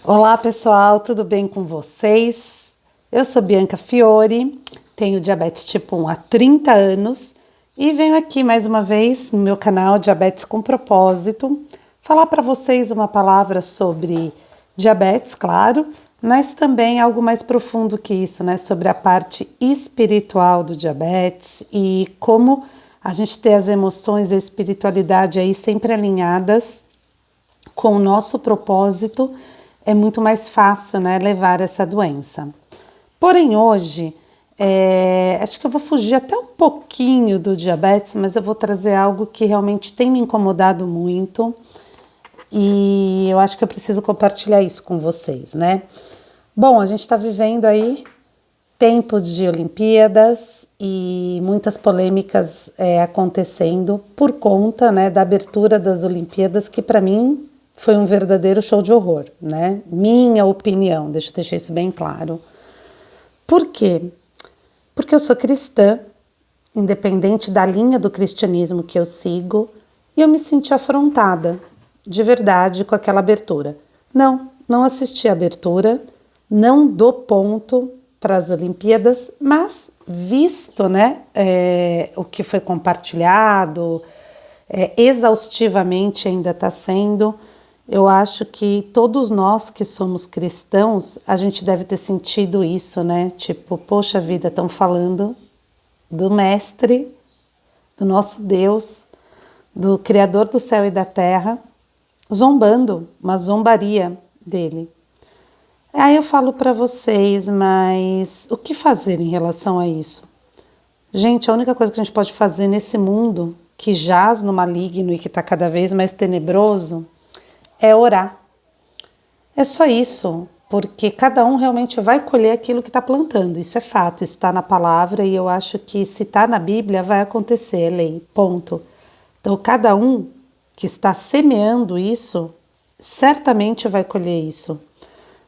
Olá pessoal, tudo bem com vocês? Eu sou Bianca Fiore, tenho diabetes tipo 1 há 30 anos e venho aqui mais uma vez no meu canal Diabetes com Propósito falar para vocês uma palavra sobre diabetes, claro, mas também algo mais profundo que isso, né? Sobre a parte espiritual do diabetes e como a gente ter as emoções e a espiritualidade aí sempre alinhadas com o nosso propósito, é muito mais fácil, né, levar essa doença. Porém, hoje, acho que eu vou fugir até um pouquinho do diabetes, mas eu vou trazer algo que realmente tem me incomodado muito e eu acho que eu preciso compartilhar isso com vocês, né? Bom, a gente está vivendo aí tempos de Olimpíadas e muitas polêmicas acontecendo por conta, né, da abertura das Olimpíadas, que para mim foi um verdadeiro show de horror, né? Minha opinião, deixa eu deixar isso bem claro. Por quê? Porque eu sou cristã, independente da linha do cristianismo que eu sigo, e eu me senti afrontada, de verdade, com aquela abertura. Não assisti a abertura, não dou ponto para as Olimpíadas, mas visto, né, o que foi compartilhado, exaustivamente ainda está sendo. Eu acho que todos nós que somos cristãos, a gente deve ter sentido isso, né? Tipo, poxa vida, estão falando do Mestre, do nosso Deus, do Criador do céu e da terra, zombando, uma zombaria dele. Aí eu falo para vocês, mas o que fazer em relação a isso? Gente, a única coisa que a gente pode fazer nesse mundo que jaz no maligno e que está cada vez mais tenebroso é orar. É só isso, porque cada um realmente vai colher aquilo que está plantando, isso é fato, isso está na palavra e eu acho que se está na Bíblia vai acontecer, é lei, ponto. Então cada um que está semeando isso, certamente vai colher isso.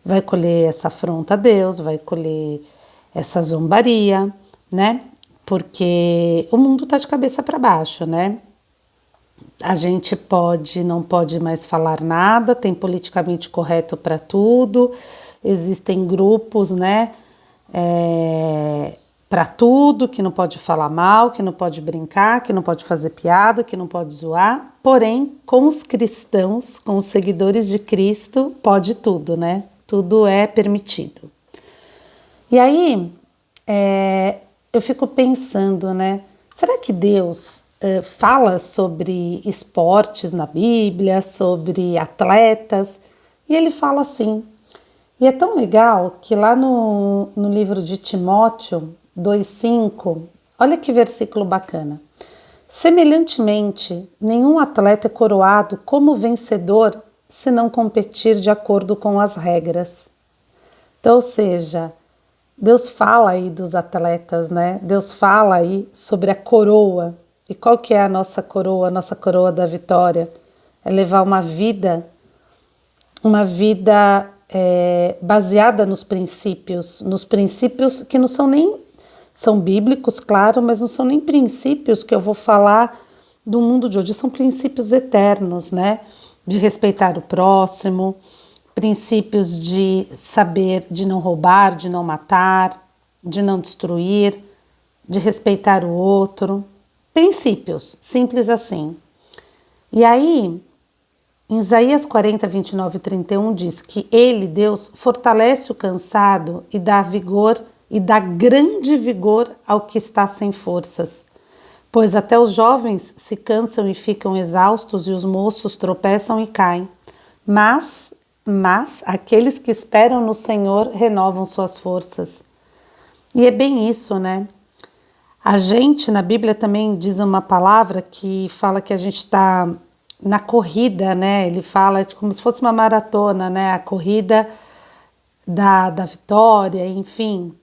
Vai colher essa afronta a Deus, vai colher essa zombaria, né? Porque o mundo está de cabeça para baixo, né? A gente não pode mais falar nada, tem politicamente correto para tudo, existem grupos, né, para tudo, que não pode falar mal, que não pode brincar, que não pode fazer piada, que não pode zoar, porém, com os cristãos, com os seguidores de Cristo, pode tudo, né, tudo é permitido. E aí, eu fico pensando, né, será que Deus fala sobre esportes na Bíblia, sobre atletas, e ele fala assim. E é tão legal que lá no livro de Timóteo 2,5, olha que versículo bacana. Semelhantemente, nenhum atleta é coroado como vencedor se não competir de acordo com as regras. Então, ou seja, Deus fala aí dos atletas, né? Deus fala aí sobre a coroa. E qual que é a nossa coroa? A nossa coroa da vitória é levar uma vida baseada nos princípios que não são nem, são bíblicos, claro, mas não são nem princípios que eu vou falar do mundo de hoje, são princípios eternos, né? De respeitar o próximo, princípios de saber, de não roubar, de não matar, de não destruir, de respeitar o outro. Princípios, simples assim. E aí, em Isaías 40, 29 e 31 diz que ele, Deus, fortalece o cansado e dá vigor e dá grande vigor ao que está sem forças. Pois até os jovens se cansam e ficam exaustos e os moços tropeçam e caem. Mas aqueles que esperam no Senhor renovam suas forças. E é bem isso, né? A gente, na Bíblia também diz uma palavra que fala que a gente está na corrida, né? Ele fala como se fosse uma maratona, né? A corrida da vitória, enfim.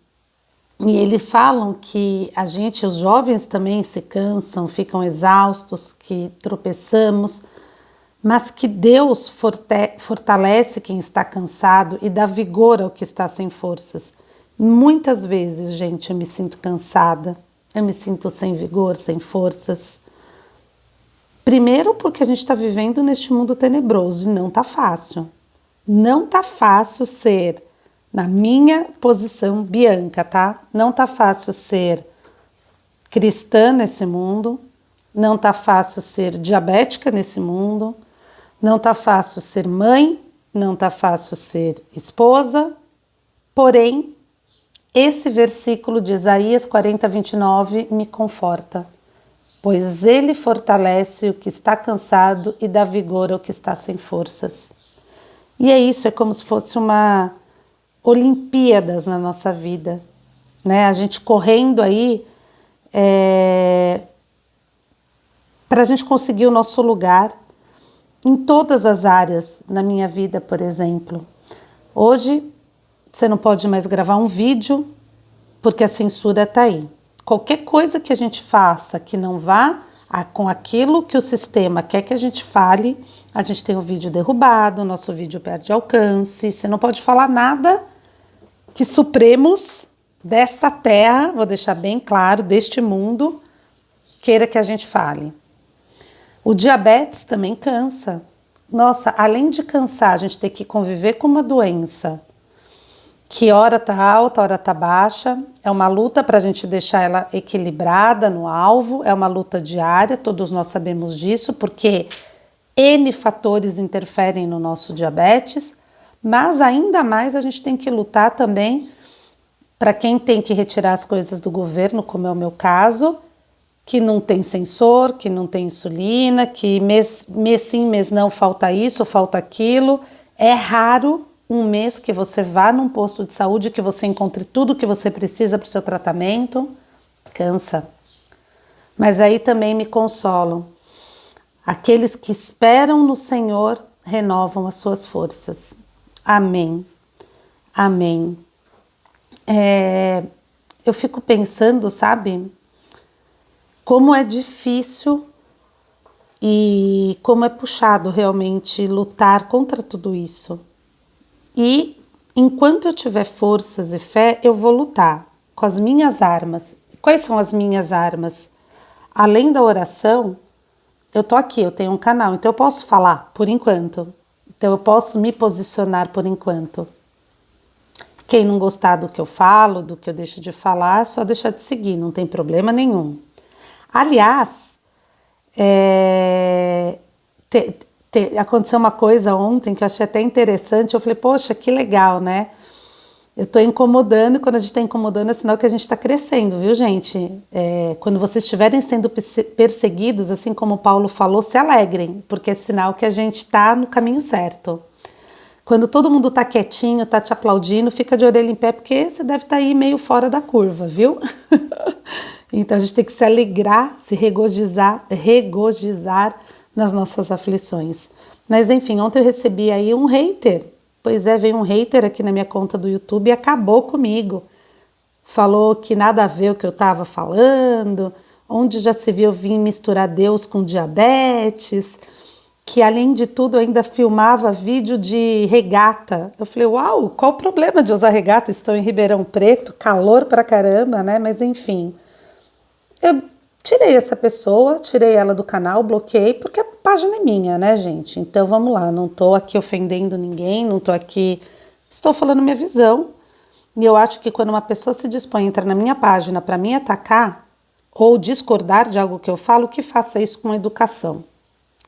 E eles falam que a gente, os jovens também se cansam, ficam exaustos, que tropeçamos, mas que Deus fortalece quem está cansado e dá vigor ao que está sem forças. Muitas vezes, gente, eu me sinto cansada, eu me sinto sem vigor, sem forças. Primeiro porque a gente está vivendo neste mundo tenebroso e não está fácil. Não tá fácil ser, na minha posição, Bianca, tá? Não tá fácil ser cristã nesse mundo, não tá fácil ser diabética nesse mundo, não tá fácil ser mãe, não tá fácil ser esposa, porém, esse versículo de Isaías 40, 29 me conforta, pois ele fortalece o que está cansado e dá vigor ao que está sem forças. E é isso, é como se fosse uma Olimpíadas na nossa vida, né? A gente correndo aí para a gente conseguir o nosso lugar em todas as áreas na minha vida, por exemplo. Hoje, você não pode mais gravar um vídeo porque a censura está aí. Qualquer coisa que a gente faça que não vá com aquilo que o sistema quer que a gente fale, a gente tem o vídeo derrubado, o nosso vídeo perde alcance, você não pode falar nada que supremos desta terra, vou deixar bem claro, deste mundo, queira que a gente fale. O diabetes também cansa. Nossa, além de cansar, a gente tem que conviver com uma doença que hora tá alta, hora tá baixa, é uma luta para a gente deixar ela equilibrada no alvo, é uma luta diária, todos nós sabemos disso, porque N fatores interferem no nosso diabetes, mas ainda mais a gente tem que lutar também para quem tem que retirar as coisas do governo, como é o meu caso, que não tem sensor, que não tem insulina, que mês sim, mês não, falta isso, falta aquilo. É raro um mês que você vá num posto de saúde, que você encontre tudo que você precisa para o seu tratamento. Cansa. Mas aí também me consolam. Aqueles que esperam no Senhor renovam as suas forças. Amém. Amém. Eu fico pensando, sabe, como é difícil e como é puxado realmente lutar contra tudo isso. E enquanto eu tiver forças e fé, eu vou lutar com as minhas armas. Quais são as minhas armas? Além da oração, eu tô aqui, eu tenho um canal, então eu posso falar por enquanto. Então eu posso me posicionar por enquanto. Quem não gostar do que eu falo, do que eu deixo de falar, é só deixar de seguir, não tem problema nenhum. Aliás, aconteceu uma coisa ontem que eu achei até interessante, eu falei, poxa, que legal, né? Eu tô incomodando, e quando a gente tá incomodando é sinal que a gente tá crescendo, viu, gente? Quando vocês estiverem sendo perseguidos, assim como Paulo falou, se alegrem, porque é sinal que a gente tá no caminho certo. Quando todo mundo tá quietinho, tá te aplaudindo, fica de orelha em pé, porque você deve estar aí meio fora da curva, viu? Então a gente tem que se alegrar, se regozijar nas nossas aflições. Mas enfim, ontem eu recebi aí um hater. Pois é, veio um hater aqui na minha conta do YouTube e acabou comigo. Falou que nada a ver o que eu estava falando, onde já se viu eu vim misturar Deus com diabetes, que além de tudo ainda filmava vídeo de regata. Eu falei, uau, qual o problema de usar regata? Estou em Ribeirão Preto, calor pra caramba, né? Mas enfim, eu tirei essa pessoa, tirei ela do canal, bloqueei, porque a página é minha, né, gente? Então vamos lá, não tô aqui ofendendo ninguém, não tô aqui, estou falando minha visão. E eu acho que quando uma pessoa se dispõe a entrar na minha página para me atacar ou discordar de algo que eu falo, que faça isso com educação,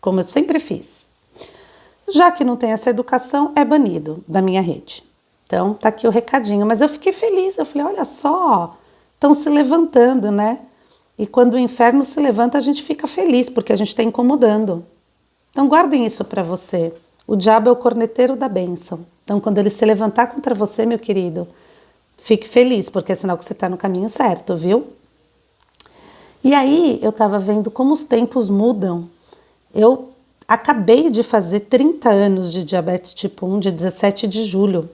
como eu sempre fiz. Já que não tem essa educação, é banido da minha rede. Então tá aqui o recadinho, mas eu fiquei feliz, eu falei, olha só, estão se levantando, né? E quando o inferno se levanta, a gente fica feliz, porque a gente está incomodando. Então guardem isso para você. O diabo é o corneteiro da bênção. Então quando ele se levantar contra você, meu querido, fique feliz, porque é sinal que você está no caminho certo, viu? E aí eu estava vendo como os tempos mudam. Eu acabei de fazer 30 anos de diabetes tipo 1, de 17 de julho.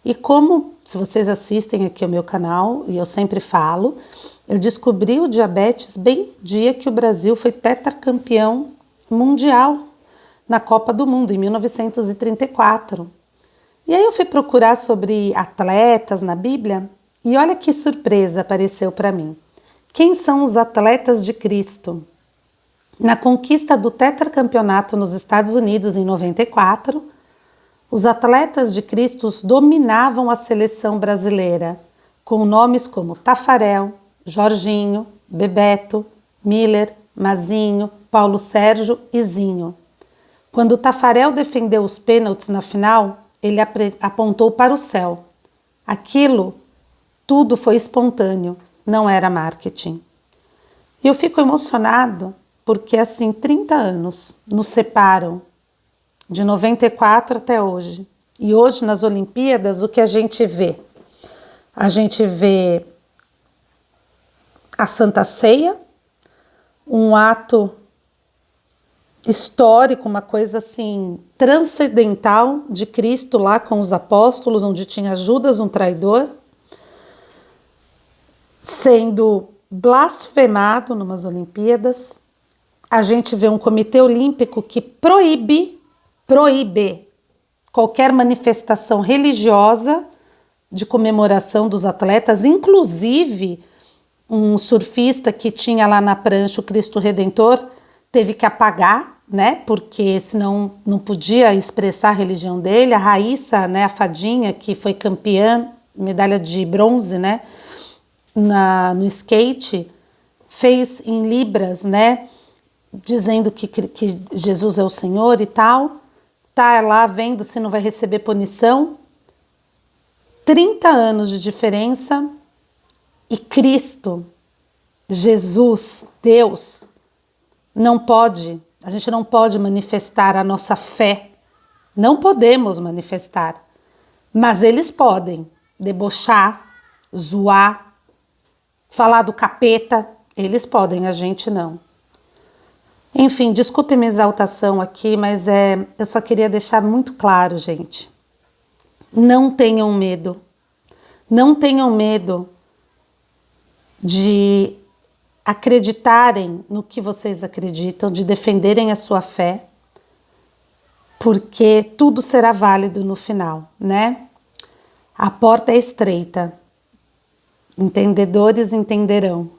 E como, se vocês assistem aqui ao meu canal, e eu sempre falo, eu descobri o diabetes bem dia que o Brasil foi tetracampeão mundial na Copa do Mundo, em 1934. E aí eu fui procurar sobre atletas na Bíblia e olha que surpresa apareceu para mim. Quem são os atletas de Cristo? Na conquista do tetracampeonato nos Estados Unidos em 94, Os atletas de Cristo dominavam a seleção brasileira, com nomes como Tafarel, Jorginho, Bebeto, Miller, Mazinho, Paulo Sérgio e Zinho. Quando Tafarel defendeu os pênaltis na final, ele apontou para o céu. Aquilo tudo foi espontâneo, não era marketing. E eu fico emocionado porque, assim, 30 anos nos separam, de 94 até hoje. E hoje, nas Olimpíadas, o que a gente vê? A gente vê a Santa Ceia, um ato histórico, uma coisa assim transcendental de Cristo lá com os apóstolos, onde tinha Judas, um traidor, sendo blasfemado numas Olimpíadas. A gente vê um comitê olímpico que proíbe qualquer manifestação religiosa de comemoração dos atletas, inclusive um surfista que tinha lá na prancha o Cristo Redentor teve que apagar, né? Porque senão não podia expressar a religião dele. A Raíssa, né, a fadinha que foi campeã, medalha de bronze, né, no skate, fez em libras, né, dizendo que Jesus é o Senhor e tal. Tá lá vendo se não vai receber punição. 30 anos de diferença e Cristo, Jesus, Deus, a gente não pode manifestar a nossa fé, não podemos manifestar, mas eles podem debochar, zoar, falar do capeta, eles podem, a gente não. Enfim, desculpe minha exaltação aqui, mas eu só queria deixar muito claro, gente. Não tenham medo. Não tenham medo de acreditarem no que vocês acreditam, de defenderem a sua fé, porque tudo será válido no final, né? A porta é estreita. Entendedores entenderão.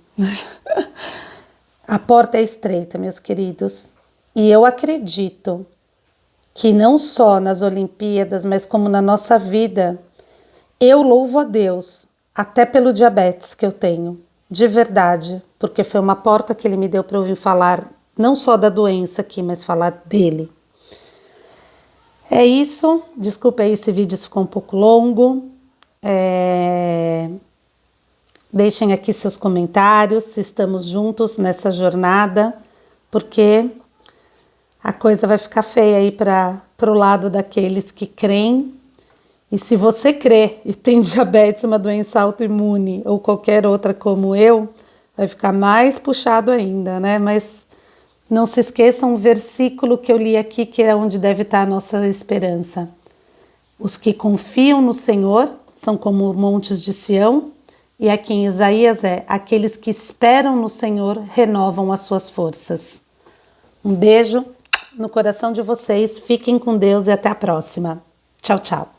A porta é estreita, meus queridos. E eu acredito que não só nas Olimpíadas, mas como na nossa vida, eu louvo a Deus, até pelo diabetes que eu tenho, de verdade, porque foi uma porta que Ele me deu para ouvir falar, não só da doença aqui, mas falar dele. É isso, desculpa aí esse vídeo ficou um pouco longo, deixem aqui seus comentários, se estamos juntos nessa jornada, porque a coisa vai ficar feia aí para o lado daqueles que creem. E se você crê e tem diabetes, uma doença autoimune ou qualquer outra como eu, vai ficar mais puxado ainda, né? Mas não se esqueçam um versículo que eu li aqui, que é onde deve estar a nossa esperança. Os que confiam no Senhor são como montes de Sião, e aqui em Isaías aqueles que esperam no Senhor renovam as suas forças. Um beijo no coração de vocês, fiquem com Deus e até a próxima. Tchau, tchau.